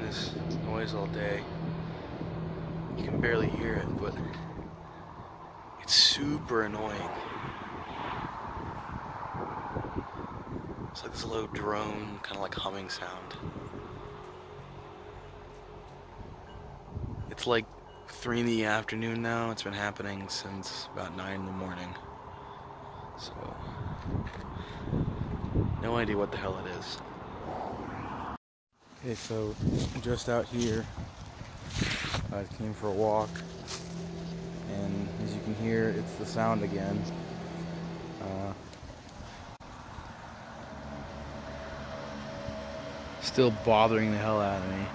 this noise all day. You can barely hear it, but it's super annoying. It's like this low drone, kind of like humming sound. It's like 3 in the afternoon now. It's been happening since about 9 in the morning. So, no idea what the hell it is. Okay, so just out here, I came for a walk, and as you can hear, it's the sound again. Still bothering the hell out of me.